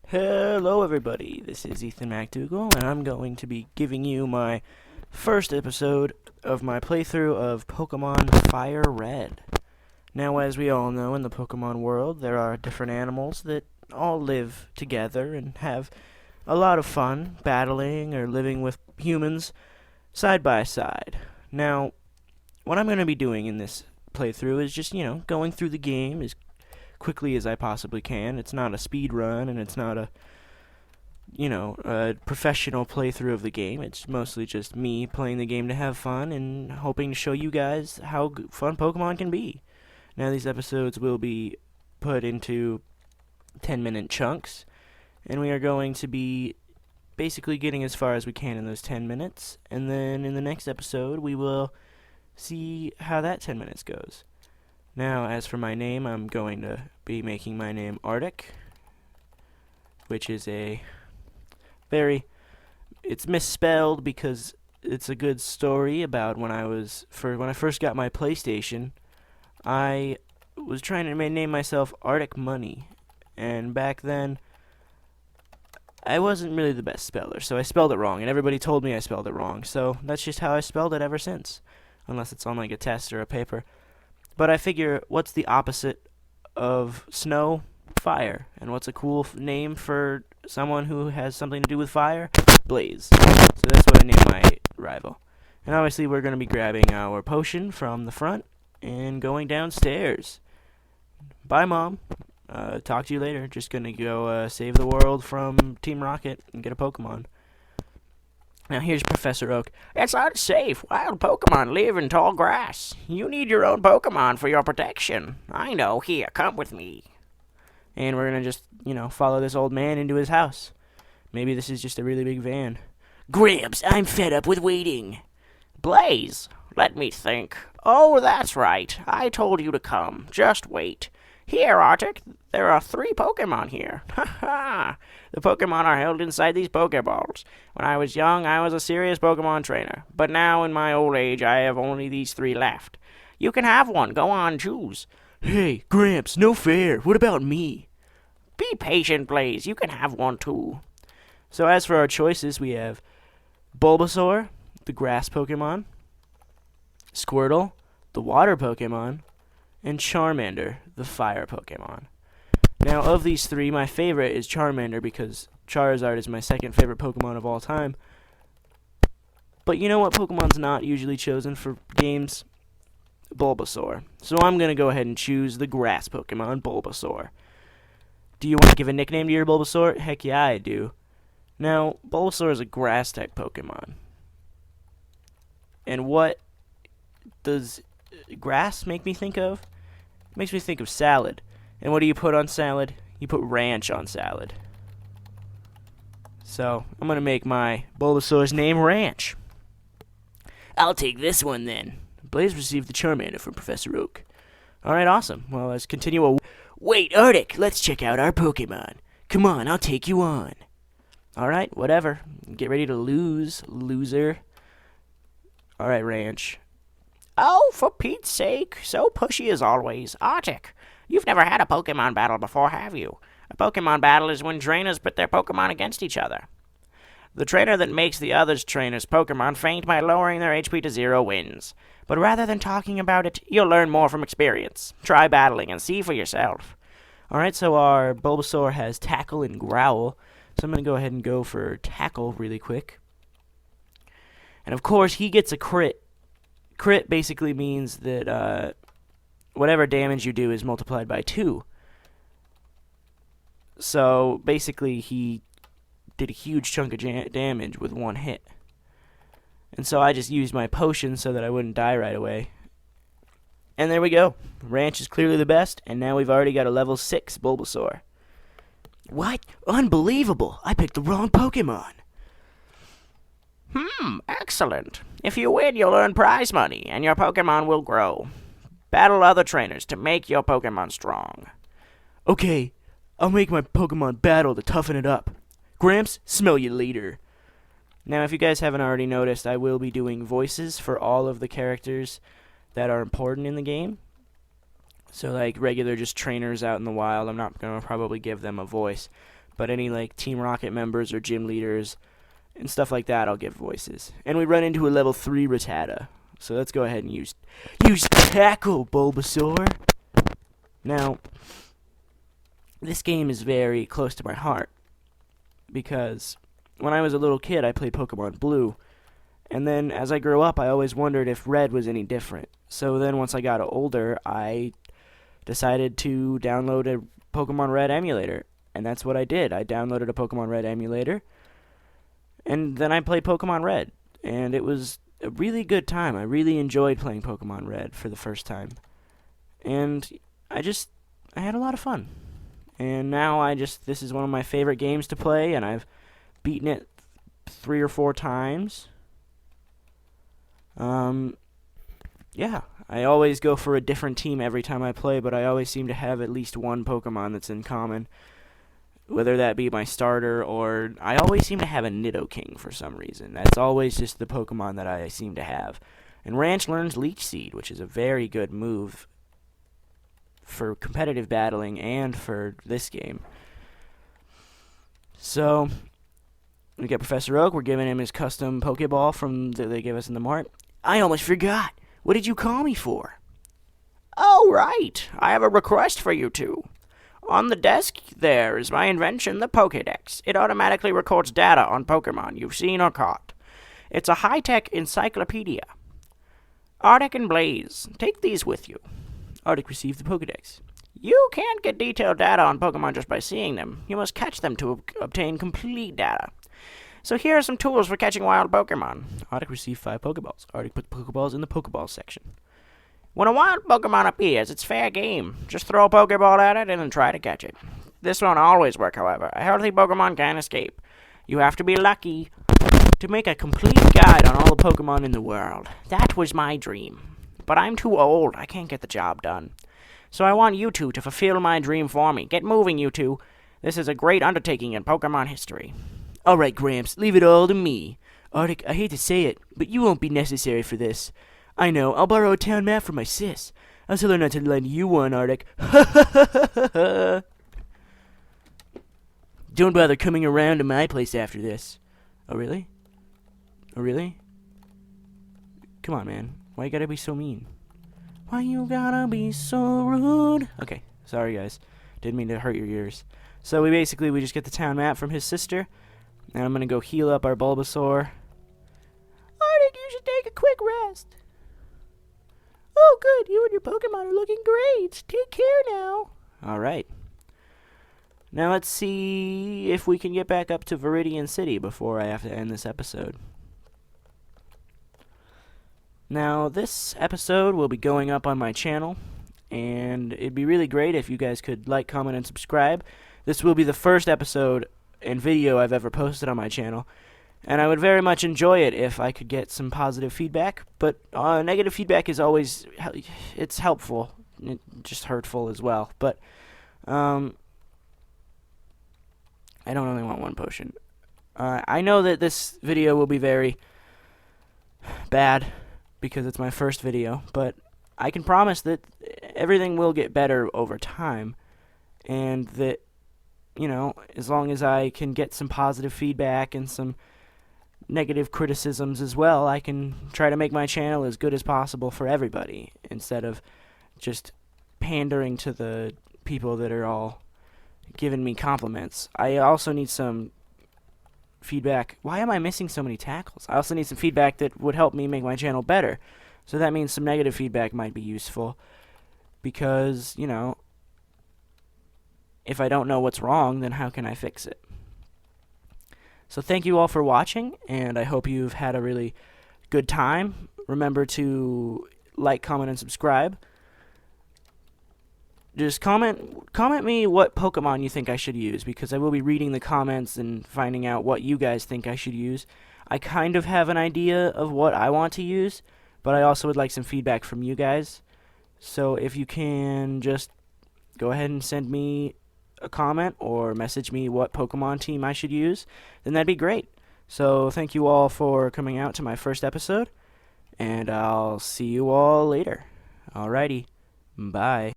Hello everybody, this is Ethan MacDougall, and I'm going to be giving you my first episode of my playthrough of Pokemon Fire Red. Now, as we all know, in the Pokemon world, there are different animals that all live together and have a lot of fun battling or living with humans side by side. Now, what I'm going to be doing in this playthrough is just, going through the game as quickly as I possibly can. It's not a speed run, and it's not a professional playthrough of the game. It's mostly just me playing the game to have fun and hoping to show you guys how fun Pokemon can be. Now, these episodes will be put into 10-minute chunks, and we are going to be basically getting as far as we can in those 10 minutes, and then in the next episode, we will see how that 10 minutes goes. Now, as for my name, I'm going to be making my name Arctic, which is it's misspelled because it's a good story about when I first got my PlayStation. I was trying to name myself ArticMoney, and back then I wasn't really the best speller, so I spelled it wrong, and everybody told me I spelled it wrong, so that's just how I spelled it ever since, unless it's on like a test or a paper. But I figure, what's the opposite of snow? Fire. And what's a cool name for someone who has something to do with fire? Blaze. So that's what I named my rival. And obviously we're going to be grabbing our potion from the front and going downstairs. Bye, Mom. Talk to you later. Just going to go save the world from Team Rocket and get a Pokemon. Now here's Professor Oak. It's unsafe. Wild Pokemon live in tall grass. You need your own Pokemon for your protection. I know. Here, come with me. And we're going to just, follow this old man into his house. Maybe this is just a really big van. Gramps, I'm fed up with waiting. Blaze, let me think. Oh, that's right. I told you to come. Just wait. Here, Arctic, there are 3 Pokemon here. Ha ha! The Pokemon are held inside these Pokeballs. When I was young, I was a serious Pokemon trainer. But now, in my old age, I have only these 3 left. You can have one. Go on, choose. Hey, Gramps, no fair. What about me? Be patient, Blaze. You can have one, too. So as for our choices, we have Bulbasaur, the grass Pokemon, Squirtle, the water Pokemon, and Charmander, the fire Pokemon. Now, of these 3, my favorite is Charmander because Charizard is my second favorite Pokemon of all time. But you know what Pokemon's not usually chosen for games? Bulbasaur. So I'm going to go ahead and choose the grass Pokemon, Bulbasaur. Do you want to give a nickname to your Bulbasaur? Heck yeah, I do. Now, Bulbasaur is a grass-type Pokemon. And what does grass make me think of? It makes me think of salad. And what do you put on salad? You put ranch on salad. So, I'm going to make my Bulbasaur's name Ranch. I'll take this one then. Blaze received the Charmander from Professor Oak. Alright, awesome. Well, let's continue. Wait, Arctic, let's check out our Pokemon. Come on, I'll take you on. Alright, whatever. Get ready to lose, loser. Alright, Ranch. Oh, for Pete's sake, so pushy as always. Arctic, you've never had a Pokemon battle before, have you? A Pokemon battle is when trainers pit their Pokemon against each other. The trainer that makes the other trainer's Pokemon faint by lowering their HP to 0 wins. But rather than talking about it, you'll learn more from experience. Try battling and see for yourself. Alright, so our Bulbasaur has Tackle and Growl. So I'm going to go ahead and go for Tackle really quick. And of course, he gets a crit. Crit basically means that whatever damage you do is multiplied by 2. So basically, he did a huge chunk of damage with 1 hit. And so I just used my potion so that I wouldn't die right away. And there we go. Ranch is clearly the best, and now we've already got a level 6 Bulbasaur. What? Unbelievable! I picked the wrong Pokemon! Excellent. If you win, you'll earn prize money, and your Pokemon will grow. Battle other trainers to make your Pokemon strong. Okay, I'll make my Pokemon battle to toughen it up. Gramps, smell you later. Now, if you guys haven't already noticed, I will be doing voices for all of the characters that are important in the game. So, like, regular just trainers out in the wild, I'm not going to probably give them a voice. But any like Team Rocket members or gym leaders and stuff like that, I'll give voices. And we run into a level 3 Rattata. So let's go ahead and use Tackle, Bulbasaur. Now, this game is very close to my heart because when I was a little kid, I played Pokemon Blue. And then as I grew up, I always wondered if Red was any different. So then once I got older, I decided to download a Pokemon Red emulator. And that's what I did. I downloaded a Pokemon Red emulator. And then I played Pokemon Red. And it was a really good time. I really enjoyed playing Pokemon Red for the first time. And I had a lot of fun. And now this is one of my favorite games to play, and I've beaten it 3 or 4 times. Yeah, I always go for a different team every time I play, but I always seem to have at least one Pokemon that's in common. Whether that be my starter, or I always seem to have a Nidoking for some reason. That's always just the Pokemon that I seem to have. And Ranch learns Leech Seed, which is a very good move for competitive battling and for this game. So, we got Professor Oak. We're giving him his custom Pokeball that they gave us in the mart. I almost forgot. What did you call me for? Oh, right. I have a request for you two. On the desk there is my invention, the Pokédex. It automatically records data on Pokemon you've seen or caught. It's a high-tech encyclopedia. Arctic and Blaze, take these with you. Arctic received the Pokédex. You can't get detailed data on Pokemon just by seeing them. You must catch them to obtain complete data. So here are some tools for catching wild Pokemon. Arctic received 5 Pokeballs. Arctic put the Pokeballs in the Pokeball section. When a wild Pokemon appears, it's fair game. Just throw a Pokeball at it and then try to catch it. This won't always work, however. A healthy Pokemon can escape. You have to be lucky to make a complete guide on all the Pokemon in the world. That was my dream. But I'm too old. I can't get the job done. So I want you two to fulfill my dream for me. Get moving, you two. This is a great undertaking in Pokemon history. All right, Gramps, leave it all to me. Arctic, I hate to say it, but you won't be necessary for this. I know, I'll borrow a town map from my sis. I'll tell her not to lend you one, Arctic. Don't bother coming around to my place after this. Oh, really? Oh, really? Come on, man. Why you gotta be so mean? Why you gotta be so rude? Okay, sorry, guys. Didn't mean to hurt your ears. So we just get the town map from his sister. And I'm gonna go heal up our Bulbasaur. Arctic, you should take a quick rest. Oh, good. You and your Pokemon are looking great. Take care now. All right. Now let's see if we can get back up to Viridian City before I have to end this episode. Now, this episode will be going up on my channel, and it'd be really great if you guys could like, comment, and subscribe. This will be the first episode and video I've ever posted on my channel, and I would very much enjoy it if I could get some positive feedback, but negative feedback is always, it's helpful, just hurtful as well, but I don't only want one potion. I know that this video will be very bad because it's my first video, but I can promise that everything will get better over time, and that, you know, as long as I can get some positive feedback and some negative criticisms as well, I can try to make my channel as good as possible for everybody, instead of just pandering to the people that are all giving me compliments. I also need some feedback. Why am I missing so many tackles? I also need some feedback that would help me make my channel better. So that means some negative feedback might be useful, because, you know, if I don't know what's wrong, then how can I fix it? So thank you all for watching, and I hope you've had a really good time. Remember to like, comment, and subscribe. Just comment me what Pokemon you think I should use, because I will be reading the comments and finding out what you guys think I should use. I kind of have an idea of what I want to use, but I also would like some feedback from you guys. So if you can just go ahead and send me a comment or message me what Pokemon team I should use, then that'd be great. So thank you all for coming out to my first episode, and I'll see you all later. Alrighty, bye.